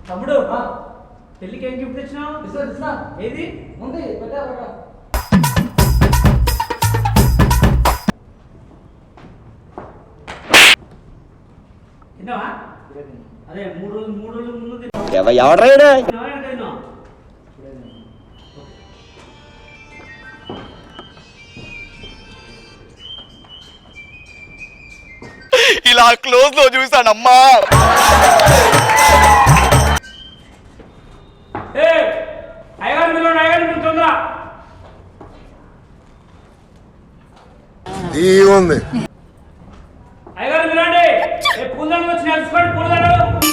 తమ్ముడు పెళ్ళికి ఏం గిఫ్ట్ ఇచ్చినావు? ఏది ఉంది? తిన్నావా? అదే 3 రోజులు ముందు ఇలా క్లోజ్ లో చూసానమ్మా.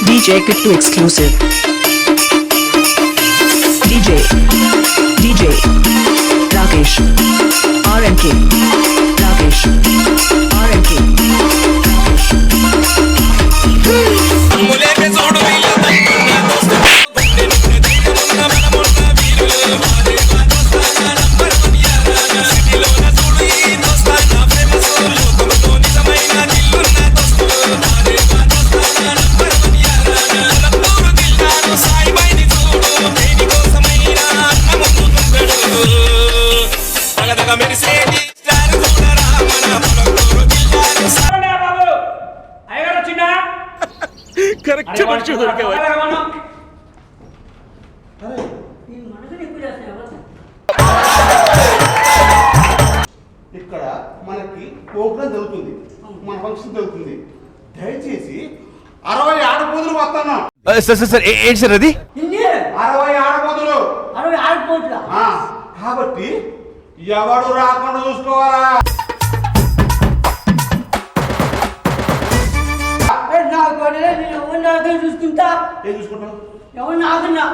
DJ Kittu exclusive. DJ Rakesh RNK Rakesh RNK correct మనిషి దొరికేవా? ఇక్కడ మనకి ప్రోగ్రాం జరుగుతుంది, మన ఫంక్షన్ జరుగుతుంది. దయచేసి 60 ఆడపోతులు వస్తాను. సార్ ఏంటి సార్ అది? 60 ఆడపోతులు. కాబట్టి ఎవడు రాకుండా చూసుకోవాలా? చూసుకుంటా. ఏం చూసుకుంటావు? ఎవరు నాకున్నా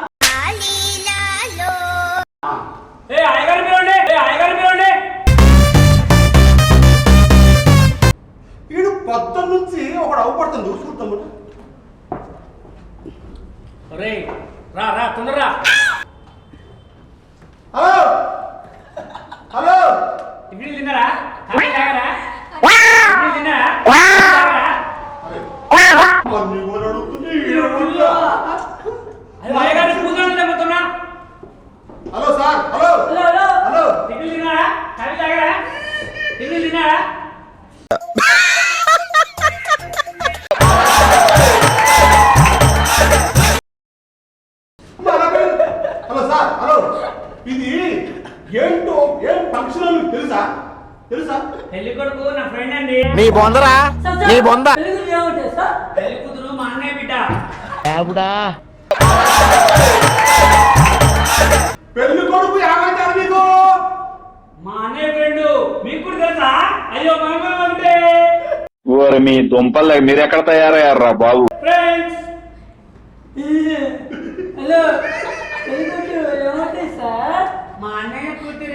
వీడు పొద్దున్న నుంచి ఒకడు అవపడుతుంది చూసుకుంటాము. రా తొందరరా. హలో హలో, ఇప్పుడు తిన్నారా? తిన్నారా? హలో సార్, హలో హలో, తిన్నారా? తిన్నారా? హలో సార్, హలో, ఇది ఏంటో ఏం ఫంక్షన్ తెలుసా? పెళ్లి కొడుకు నా ఫ్రెండ్ అండి. నీ బొందరా, నీ బొంద. పెళ్లి కూతురు మా అన్నయ్య బిడ్డ. పెళ్లి కొడుకు ఏమంటారు మీకు? మా అన్నయ్య ఫ్రెండ్. మీకు కూడా తెలుసా? అయ్యో అంటే మీ దుంపల్ మీరు ఎక్కడ తయారయ్యారా బాబు? ఫ్రెండ్స్. హలో, పెళ్లి కూతురు ఏమంటే సార్? మా అన్నయ్య కూతురు.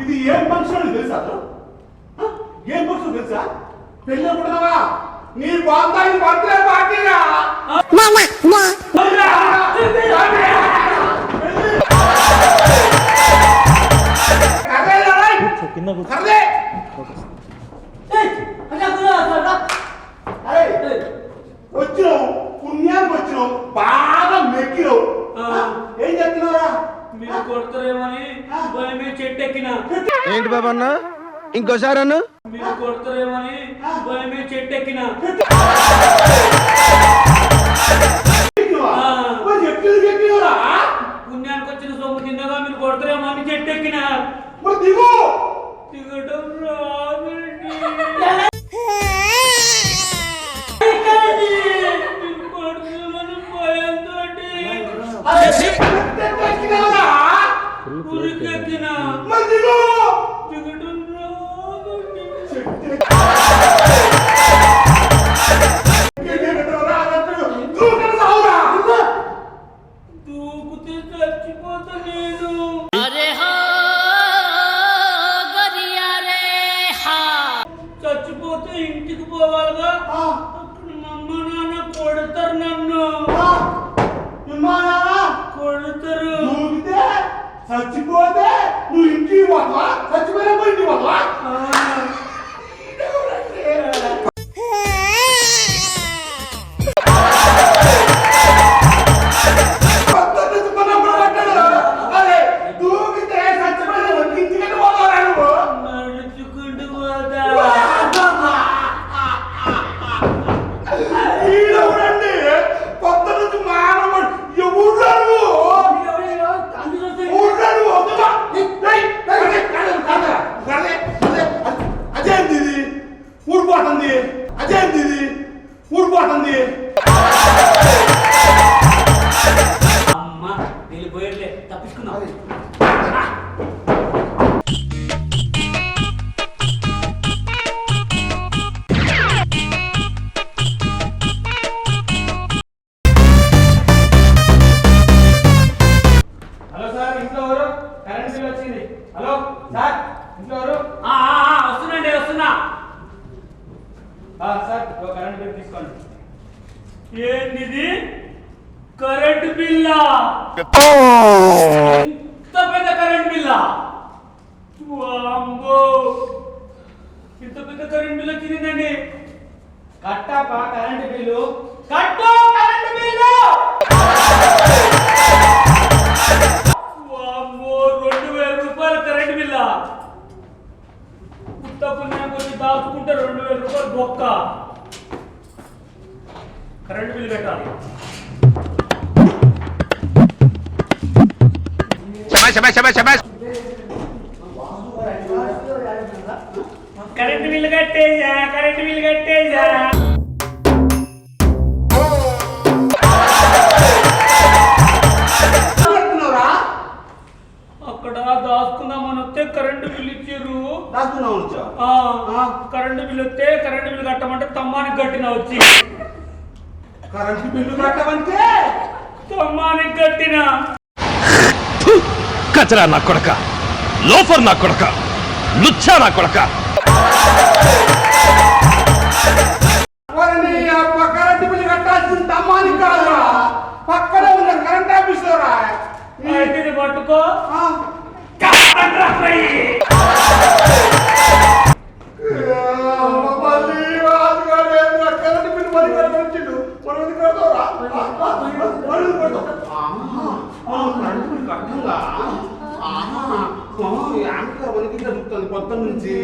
ఇది ఏం ఫంక్షన్ తెలుసా? ఏం ఫంక్షన్ తెలుసా? పెళ్ళి అనుకుంటున్నావా? నీ బాంధాన్ని బర్త్డే పార్టీరా. వచ్చినావు, పుణ్యానికి వచ్చినావు, బాగా మెక్కినావు. ఏం చెప్తున్నారా? మీరు కొడతారేమని భయమే చెట్టు ఎక్కినా. ఏంటి బాబు అన్న? ఇంకోసారి అన్న. మీరు కొడతారేమని భయమే చెట్టు ఎక్కినా. పుణ్యానికి వచ్చిన సొమ్ము తిన్నగా మీరు కొడతారేమో అని చెట్టు ఎక్కినా. దిగడం రాదండి. కొడతామని భయంతో ఉరికెక్కినా. దిగడం దూకుతే చచ్చిపోతా నేను. చచ్చిపోతే ఇంటికి పోవాలిగా. అక్కడ మా అమ్మ నాన్న కొడతారు నన్ను. పోతావా చచ్చిపోయినా పోయి ఇంటికి పోతావా నడుచుకుంటూ పోతా. కొత్త నుంచి మానవుడు ఎవరు ఎవరెవరో అందులో అదేంది ఇది ఊడిపోతుంది అదేంది ఇది ఊడిపోతుంది అమ్మ వెళ్ళిపోయట్లే తప్పించుకున్నావు. హలో సార్ ఇంట్లో ఎవరు కరెంట్ బిల్ వచ్చింది. హలో సార్ ఇంట్లో ఎవరు? వస్తున్నాండి వస్తున్నా. సార్ కరెంట్ బిల్ తీసుకోండి. ఏంటిది కరెంట్ బిల్లా? ఇంత పెద్ద కరెంట్ బిల్లా? వామ్మో, ఇంత పెద్ద కరెంట్ బిల్ వచ్చిందండి. కట్టాపా కరెంట్ బిల్లు. కట్టు కరెంట్ బిల్లు. వామ్మో, 2000 రూపాయల కరెంట్ బిల్లా? ఉత్తపుణ్యం కొంచెం దాచుకుంటే 2000 రూపాయలు బొక్క. కరెంట్ బిల్లు కట్టాలి. కరెంట్ బిల్లు కట్టేసా, కరెంట్ బిల్లు కట్టేసా. అక్కడ దాచుకుందామని వస్తే కరెంటు బిల్లు ఇచ్చారు. కరెంటు బిల్లు వస్తే కరెంటు బిల్లు కట్టమంటే తమ్మానికి కట్టిన వచ్చి. కరెంటు బిల్లు కట్టమంటే తమ్మానికి కట్టిన. కచరా నా కొడక, లోఫర్ నా కొడక, లుచ్చా నా కొడక. కరెంటు బిల్లు కట్టాల్సిన తమ్మానికి కాదురా, పక్కనే ఉన్న కరెంట్ ఆఫీస్ లో రా. అయితే ఇది పట్టుకో. మళ్ళీ రాజుగారు ఏంద్రా కరెంటు బిల్లు మరి కట్టిండు. మనం ఎందుకు కడతావురా? మనం ఎందుకు కడతాం? కరెంటు బిల్లు కట్టంగా యాంకర్ మనకి ఇట్లా చూస్తుంది కొత్త నుంచి.